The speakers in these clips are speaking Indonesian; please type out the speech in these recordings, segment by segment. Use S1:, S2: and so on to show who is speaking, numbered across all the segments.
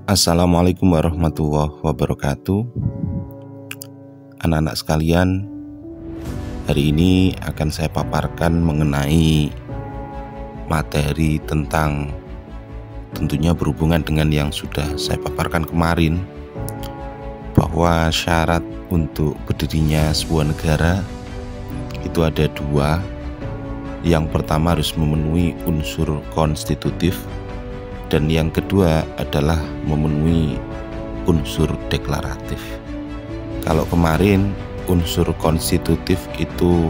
S1: Assalamualaikum warahmatullahi wabarakatuh. Anak-anak sekalian, hari ini akan saya paparkan mengenai materi tentang, tentunya berhubungan dengan yang sudah saya paparkan kemarin, bahwa syarat untuk berdirinya sebuah negara itu ada dua. Yang pertama harus memenuhi unsur konstitutif, dan yang kedua adalah memenuhi unsur deklaratif. Kalau kemarin unsur konstitutif itu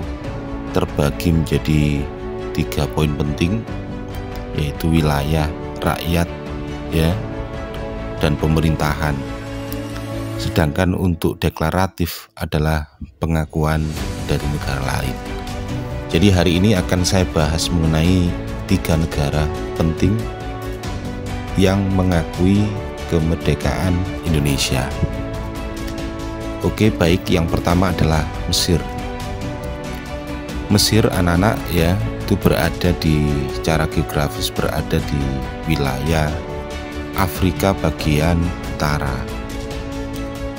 S1: terbagi menjadi 3 poin penting, yaitu wilayah, rakyat, dan pemerintahan. Sedangkan untuk deklaratif adalah pengakuan dari negara lain. Jadi hari ini akan saya bahas mengenai 3 negara penting yang mengakui kemerdekaan Indonesia. Oke, baik, yang pertama adalah Mesir. Mesir, anak-anak, itu berada secara geografis berada di wilayah Afrika bagian utara.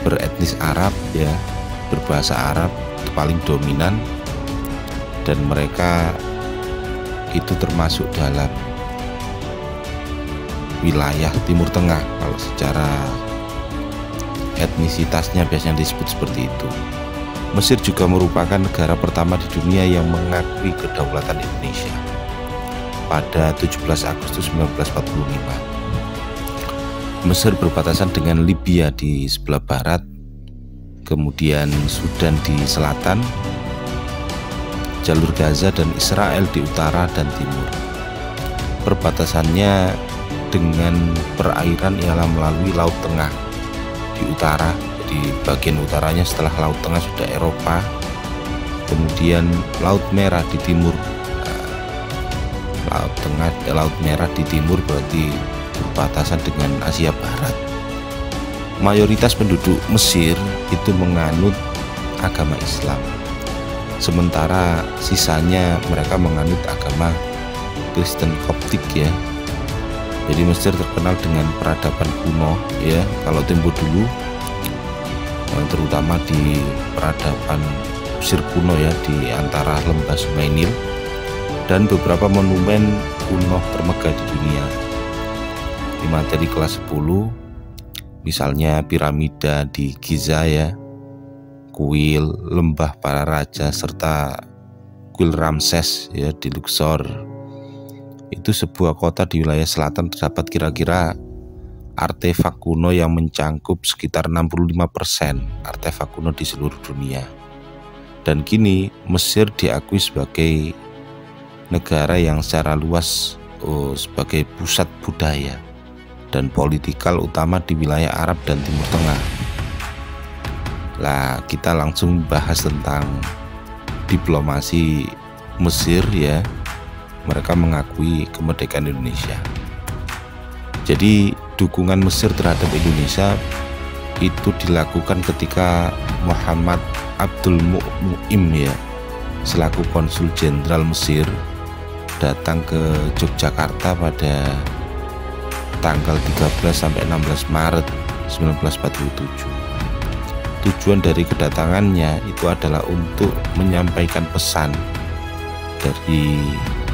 S1: Beretnis Arab, berbahasa Arab, itu paling dominan, dan mereka itu termasuk dalam wilayah Timur Tengah. Kalau secara etnisitasnya biasanya disebut seperti itu. Mesir juga merupakan negara pertama di dunia yang mengakui kedaulatan Indonesia pada 17 Agustus 1945. Mesir berbatasan dengan Libya di sebelah barat, kemudian Sudan di selatan, jalur Gaza dan Israel di utara dan timur. Perbatasannya dengan perairan ialah melalui Laut Tengah di utara. Jadi bagian utaranya setelah Laut Tengah sudah Eropa, kemudian Laut Merah di timur. Laut Tengah, Laut Merah di timur berarti berbatasan dengan Asia Barat. Mayoritas penduduk Mesir itu menganut agama Islam, sementara sisanya mereka menganut agama Kristen Koptik. Jadi Mesir terkenal dengan peradaban kuno, kalau tempo dulu, terutama di peradaban Mesir kuno, di antara lembah Sungai Nil, dan beberapa monumen kuno termegah di dunia. Di materi kelas 10, misalnya piramida di Giza, kuil lembah para raja, serta kuil Ramses di Luxor. Itu sebuah kota di wilayah selatan terdapat kira-kira artefak kuno yang mencangkup sekitar 65% artefak kuno di seluruh dunia. Dan kini Mesir diakui sebagai negara yang secara luas sebagai pusat budaya dan politikal utama di wilayah Arab dan Timur Tengah. Lah, kita langsung bahas tentang diplomasi Mesir. Mereka mengakui kemerdekaan Indonesia. Jadi dukungan Mesir terhadap Indonesia itu dilakukan ketika Muhammad Abdul Mu'im selaku konsul jenderal Mesir datang ke Yogyakarta pada tanggal 13 sampai 16 Maret 1947. Tujuan dari kedatangannya itu adalah untuk menyampaikan pesan dari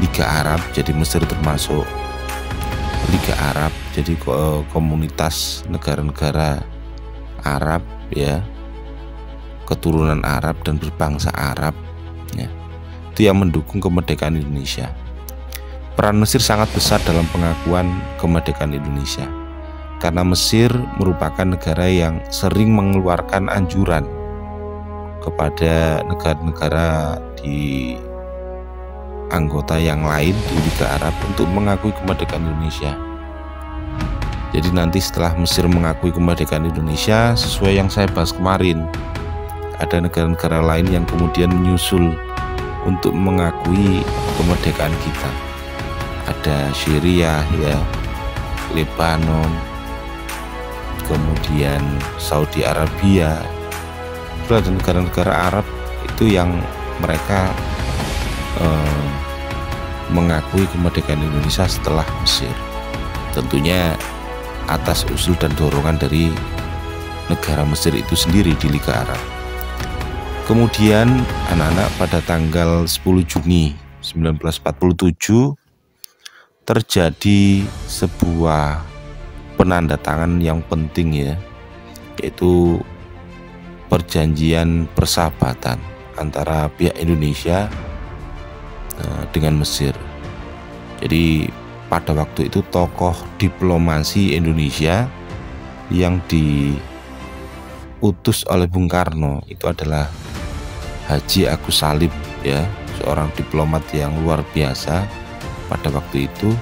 S1: Liga Arab. Jadi Mesir termasuk Liga Arab, jadi komunitas negara-negara Arab, keturunan Arab dan berbangsa Arab, itu yang mendukung kemerdekaan Indonesia. Peran Mesir sangat besar dalam pengakuan kemerdekaan Indonesia, karena Mesir merupakan negara yang sering mengeluarkan anjuran kepada negara-negara di anggota yang lain di Liga Arab untuk mengakui kemerdekaan Indonesia. Jadi nanti setelah Mesir mengakui kemerdekaan Indonesia, sesuai yang saya bahas kemarin, ada negara-negara lain yang kemudian menyusul untuk mengakui kemerdekaan kita. Ada Syria, Lebanon, kemudian Saudi Arabia, dan negara-negara Arab itu yang mereka mengakui kemerdekaan Indonesia setelah Mesir. Tentunya atas usul dan dorongan dari negara Mesir itu sendiri di Liga Arab. Kemudian anak-anak pada tanggal 10 Juni 1947 terjadi sebuah penandatangan yang penting ya, yaitu perjanjian persahabatan antara pihak Indonesia dengan Mesir. Jadi pada waktu itu tokoh diplomasi Indonesia yang diutus oleh Bung Karno itu adalah Haji Agus Salim ya, seorang diplomat yang luar biasa pada waktu itu.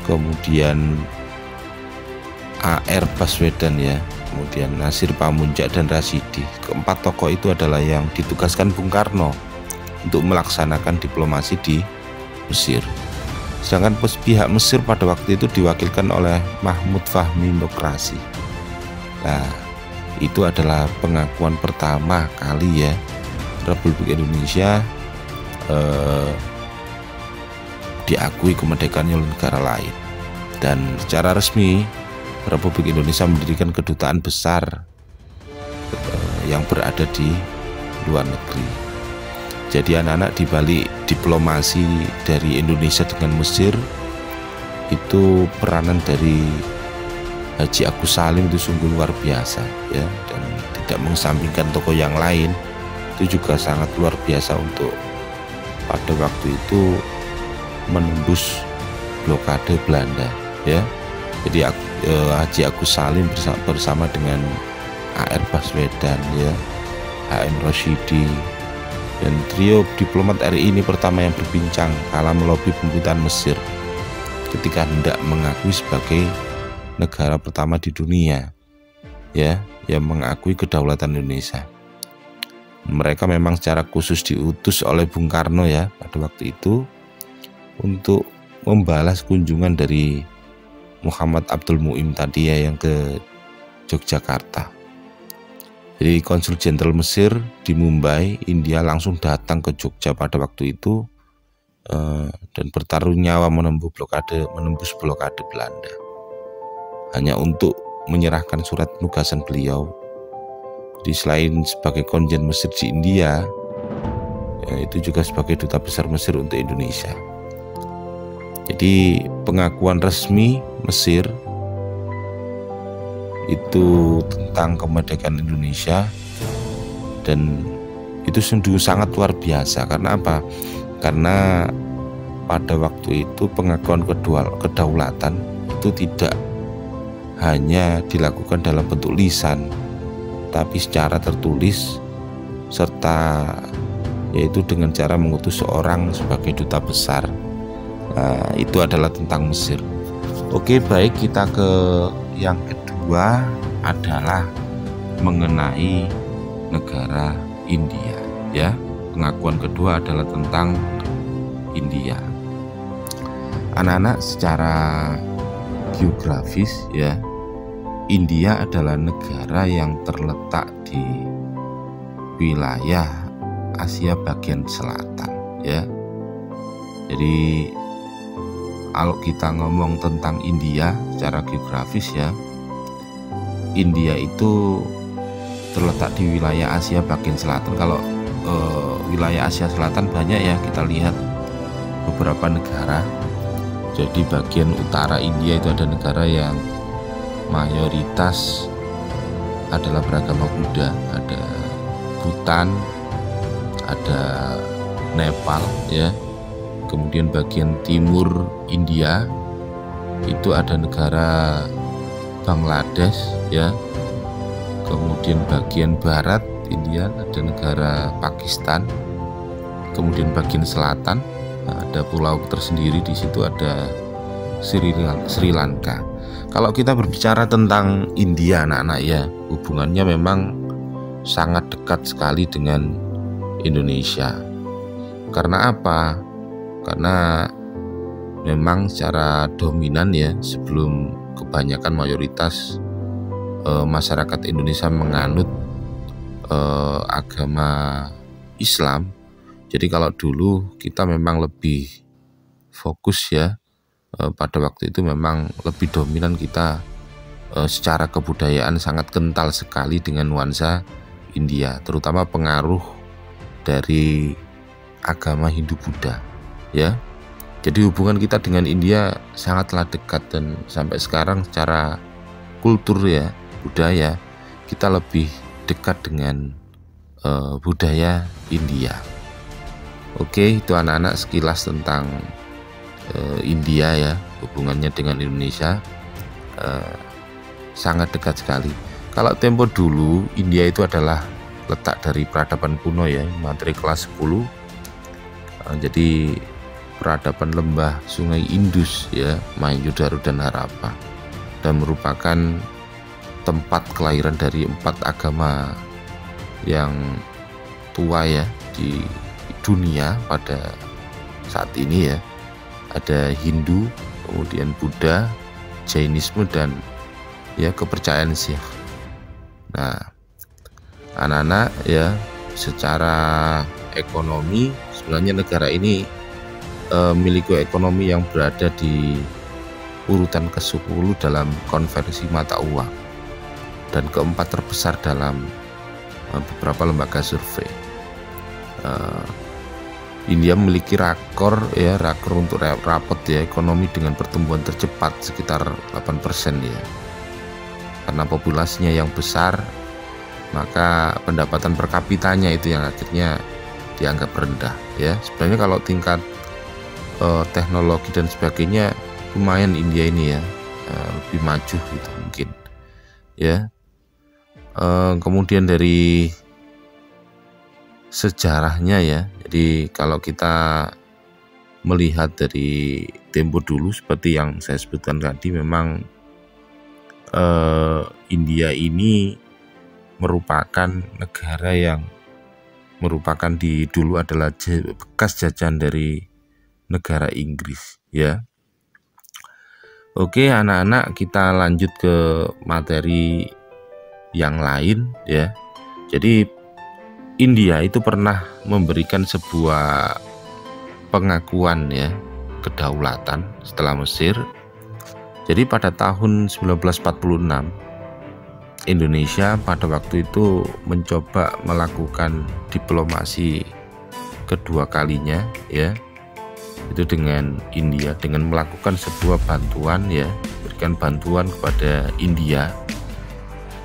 S1: Kemudian A.R. Baswedan ya, kemudian Nasir Pamunjak dan Rasidi. Keempat tokoh itu adalah yang ditugaskan Bung Karno untuk melaksanakan diplomasi di Mesir. Sedangkan pihak Mesir pada waktu itu diwakilkan oleh Mahmud Fahmi Nokrasi. Nah, itu adalah pengakuan pertama kali ya Republik Indonesia diakui kemerdekaannya oleh negara lain. Dan secara resmi Republik Indonesia mendirikan kedutaan besar yang berada di luar negeri. Jadi anak-anak, di balik diplomasi dari Indonesia dengan Mesir itu peranan dari Haji Agus Salim itu sungguh luar biasa ya, dan tidak mengesampingkan tokoh yang lain. Itu juga sangat luar biasa untuk pada waktu itu menembus blokade Belanda ya. Jadi Haji Agus Salim bersama dengan A.R. Baswedan ya, H.M. Rashidi dan trio diplomat RI ini pertama yang berbincang kala melobi pemerintahan Mesir ketika hendak mengakui sebagai negara pertama di dunia ya yang mengakui kedaulatan Indonesia. Mereka memang secara khusus diutus oleh Bung Karno ya pada waktu itu untuk membalas kunjungan dari Muhammad Abdul Mu'im tadi ya yang ke Yogyakarta. Jadi Konsul Jenderal Mesir di Mumbai, India langsung datang ke Jogja pada waktu itu dan bertaruh nyawa menembus blokade Belanda hanya untuk menyerahkan surat penugasan beliau. Jadi selain sebagai konjen Mesir di India, itu juga sebagai duta besar Mesir untuk Indonesia. Jadi pengakuan resmi Mesir itu tentang kemerdekaan Indonesia, dan itu sungguh sangat luar biasa. Karena apa? Karena pada waktu itu pengakuan kedaulatan itu tidak hanya dilakukan dalam bentuk lisan, tapi secara tertulis, serta yaitu dengan cara mengutus seorang sebagai duta besar. Nah, itu adalah tentang Mesir. Oke, baik, kita ke yang kedua adalah mengenai negara India ya. Pengakuan kedua adalah tentang India. Anak-anak, secara geografis ya, India adalah negara yang terletak di wilayah Asia bagian selatan ya. Jadi kalau kita ngomong tentang India secara geografis ya, India itu terletak di wilayah Asia bagian selatan. Kalau wilayah Asia Selatan banyak ya, kita lihat beberapa negara. Jadi bagian utara India itu ada negara yang mayoritas adalah beragama Buddha, ada Bhutan, ada Nepal ya. Kemudian bagian timur India itu ada negara Bangladesh ya. Kemudian bagian barat India ada negara Pakistan. Kemudian bagian selatan ada pulau tersendiri, di situ ada Sri Lanka. Kalau kita berbicara tentang India anak-anak ya, hubungannya memang sangat dekat sekali dengan Indonesia. Karena apa? Karena memang secara dominan ya, sebelum kebanyakan mayoritas masyarakat Indonesia menganut agama Islam. Jadi kalau dulu kita memang lebih fokus ya, pada waktu itu memang lebih dominan kita secara kebudayaan sangat kental sekali dengan nuansa India, terutama pengaruh dari agama Hindu Buddha ya. Jadi hubungan kita dengan India sangatlah dekat, dan sampai sekarang secara kultur ya, budaya, kita lebih dekat dengan budaya India. Oke, itu anak-anak sekilas tentang India ya, hubungannya dengan Indonesia sangat dekat sekali. Kalau tempo dulu, India itu adalah letak dari peradaban kuno ya, materi kelas 10. Jadi peradaban lembah Sungai Indus ya, Mohenjo-daro dan Harappa, dan merupakan tempat kelahiran dari 4 agama yang tua ya di dunia pada saat ini ya. Ada Hindu, kemudian Buddha, Jainisme, dan ya kepercayaan Sikh. Nah, anak-anak ya, secara ekonomi sebenarnya negara ini memiliki ekonomi yang berada di urutan ke-10 dalam konversi mata uang dan keempat terbesar dalam beberapa lembaga survei. India memiliki rakor untuk rapot ya ekonomi dengan pertumbuhan tercepat sekitar 8% ya. Karena populasinya yang besar, maka pendapatan per kapitanya itu yang akhirnya dianggap rendah ya. Sebenarnya kalau tingkat teknologi dan sebagainya lumayan India ini ya, lebih maju gitu mungkin ya. Kemudian dari sejarahnya ya, jadi kalau kita melihat dari tempo dulu seperti yang saya sebutkan tadi, memang India ini merupakan negara yang merupakan dulu adalah bekas jajahan dari negara Inggris ya. Oke anak-anak, kita lanjut ke materi yang lain ya. Jadi India itu pernah memberikan sebuah pengakuan ya kedaulatan setelah Mesir. Jadi pada tahun 1946 Indonesia pada waktu itu mencoba melakukan diplomasi kedua kalinya ya, itu dengan India, dengan melakukan sebuah bantuan ya, berikan bantuan kepada India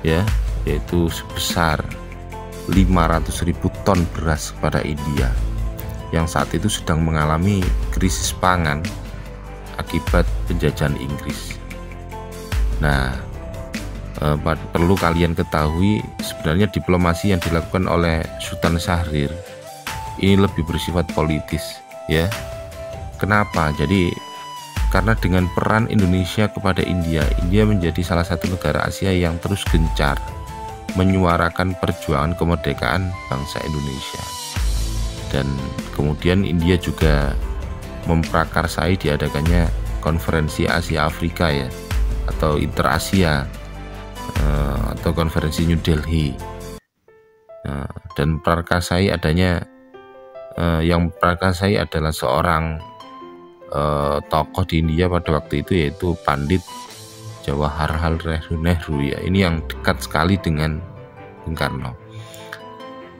S1: ya, yaitu sebesar 500.000 ton beras kepada India yang saat itu sedang mengalami krisis pangan akibat penjajahan Inggris. Nah, perlu kalian ketahui sebenarnya diplomasi yang dilakukan oleh Sultan Syahrir ini lebih bersifat politis ya. Kenapa? Jadi karena dengan peran Indonesia kepada India, India menjadi salah satu negara Asia yang terus gencar menyuarakan perjuangan kemerdekaan bangsa Indonesia. Dan kemudian India juga memprakarsai diadakannya konferensi Asia Afrika ya, atau Interasia, atau konferensi New Delhi. Dan prakarsai adanya yang prakarsai adalah seorang tokoh di India pada waktu itu, yaitu Pandit Jawaharlal Nehru ya. Ini yang dekat sekali dengan Bung Karno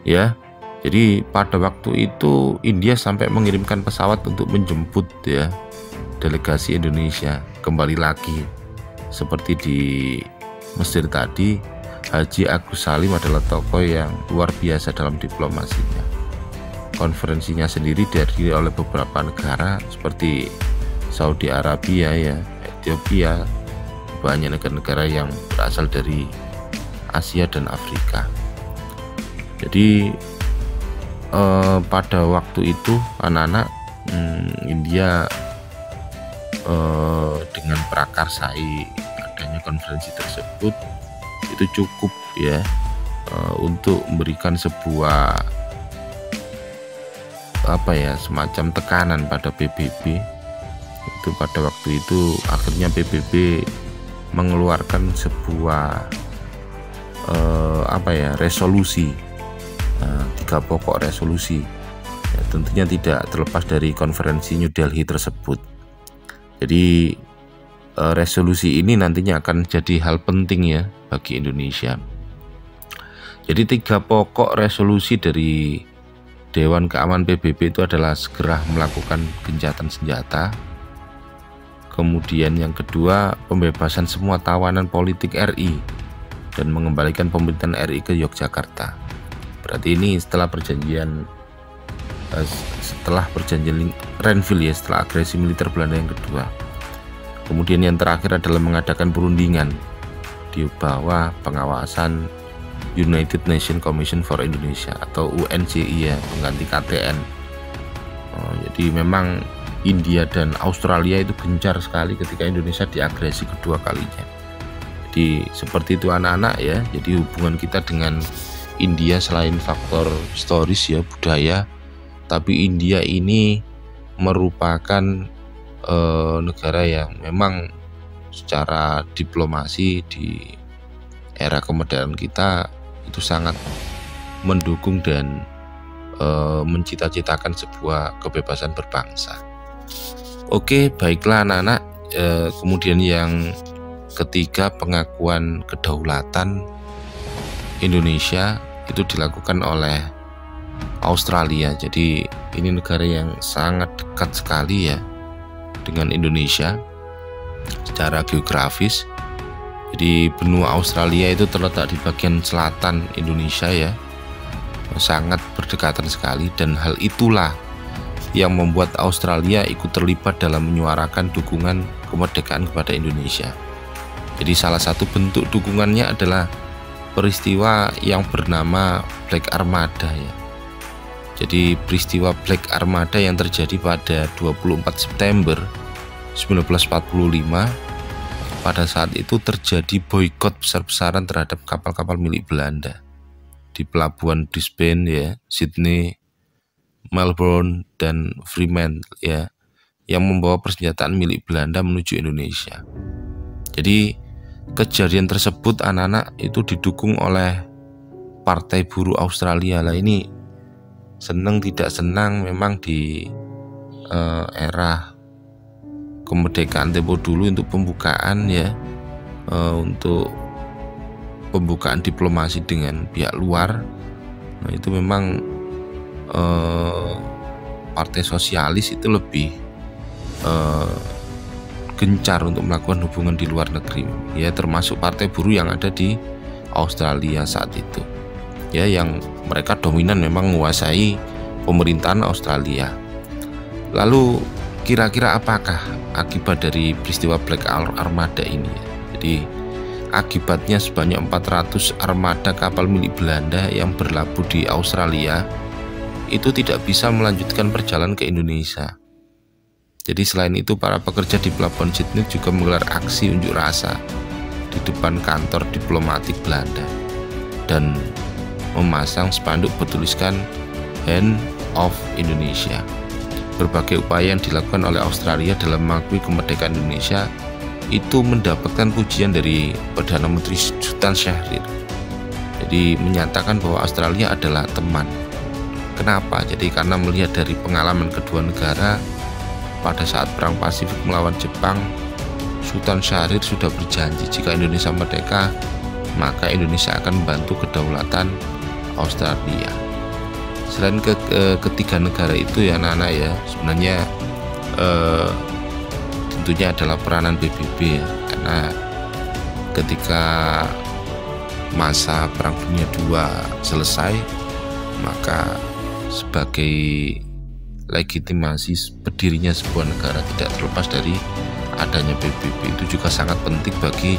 S1: ya. Jadi pada waktu itu India sampai mengirimkan pesawat untuk menjemput ya delegasi Indonesia. Kembali lagi seperti di Mesir tadi, Haji Agus Salim adalah tokoh yang luar biasa dalam diplomasinya. Konferensinya sendiri dihadiri oleh beberapa negara seperti Saudi Arabia ya, Ethiopia, banyak negara-negara yang berasal dari Asia dan Afrika. Jadi pada waktu itu anak-anak India dengan prakarsai adanya konferensi tersebut itu cukup ya untuk memberikan sebuah semacam tekanan pada PBB. Itu pada waktu itu akhirnya PBB mengeluarkan sebuah resolusi, 3 pokok resolusi ya, tentunya tidak terlepas dari konferensi New Delhi tersebut. Jadi resolusi ini nantinya akan jadi hal penting ya bagi Indonesia. Jadi 3 pokok resolusi dari Dewan Keamanan PBB itu adalah segera melakukan gencatan senjata. Kemudian yang kedua, pembebasan semua tawanan politik RI dan mengembalikan pemerintahan RI ke Yogyakarta. Berarti ini setelah perjanjian Renville ya, setelah agresi militer Belanda yang kedua. Kemudian yang terakhir adalah mengadakan perundingan di bawah pengawasan United Nations Commission for Indonesia atau UNCI ya, pengganti KTN. Jadi memang India dan Australia itu gencar sekali ketika Indonesia diagresi kedua kalinya. Jadi seperti itu anak-anak ya. Jadi hubungan kita dengan India selain faktor historis ya, budaya, tapi India ini merupakan negara yang memang secara diplomasi di era kemerdekaan kita itu sangat mendukung dan mencita-citakan sebuah kebebasan berbangsa. Oke, baiklah anak-anak. Kemudian yang ketiga, pengakuan kedaulatan Indonesia itu dilakukan oleh Australia. Jadi ini negara yang sangat dekat sekali ya dengan Indonesia secara geografis. Jadi benua Australia itu terletak di bagian selatan Indonesia ya, sangat berdekatan sekali, dan hal itulah yang membuat Australia ikut terlibat dalam menyuarakan dukungan kemerdekaan kepada Indonesia. Jadi salah satu bentuk dukungannya adalah peristiwa yang bernama Black Armada ya. Jadi peristiwa Black Armada yang terjadi pada 24 September 1945, pada saat itu terjadi boikot besar-besaran terhadap kapal-kapal milik Belanda di pelabuhan Brisbane ya, Sydney, Melbourne dan Fremantle ya, yang membawa persenjataan milik Belanda menuju Indonesia. Jadi kejadian tersebut anak-anak itu didukung oleh Partai Buruh Australia. Lah ini senang tidak senang memang di era kemerdekaan tempo dulu untuk pembukaan ya, untuk pembukaan diplomasi dengan pihak luar. Nah itu memang Partai Sosialis itu lebih gencar untuk melakukan hubungan di luar negeri ya, termasuk Partai Buruh yang ada di Australia saat itu ya, yang mereka dominan memang menguasai pemerintahan Australia. Lalu kira-kira apakah akibat dari peristiwa Black Armada ini ya? Jadi akibatnya sebanyak 400 armada kapal milik Belanda yang berlabuh di Australia itu tidak bisa melanjutkan perjalanan ke Indonesia. Jadi selain itu para pekerja di pelabuhan Sydney juga menggelar aksi unjuk rasa di depan kantor diplomatik Belanda dan memasang spanduk bertuliskan Hand of Indonesia. Berbagai upaya yang dilakukan oleh Australia dalam mengakui kemerdekaan Indonesia itu mendapatkan pujian dari Perdana Menteri Sultan Syahrir. Jadi menyatakan bahwa Australia adalah teman. Kenapa? Jadi karena melihat dari pengalaman kedua negara pada saat Perang Pasifik melawan Jepang, Sultan Syahrir sudah berjanji jika Indonesia merdeka, maka Indonesia akan membantu kedaulatan Australia. Selain ketiga negara itu ya anak-anak ya, sebenarnya tentunya adalah peranan PBB ya, karena ketika masa Perang Dunia II selesai, maka sebagai legitimasi berdirinya sebuah negara tidak terlepas dari adanya PBB, itu juga sangat penting bagi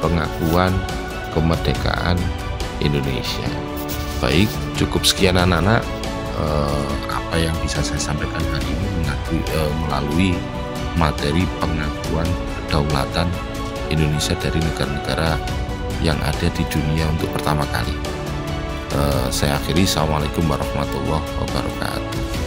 S1: pengakuan kemerdekaan Indonesia. Baik, cukup sekian anak-anak apa yang bisa saya sampaikan hari ini melalui materi pengakuan kedaulatan Indonesia dari negara-negara yang ada di dunia untuk pertama kali. Saya akhiri. Assalamualaikum warahmatullahi wabarakatuh.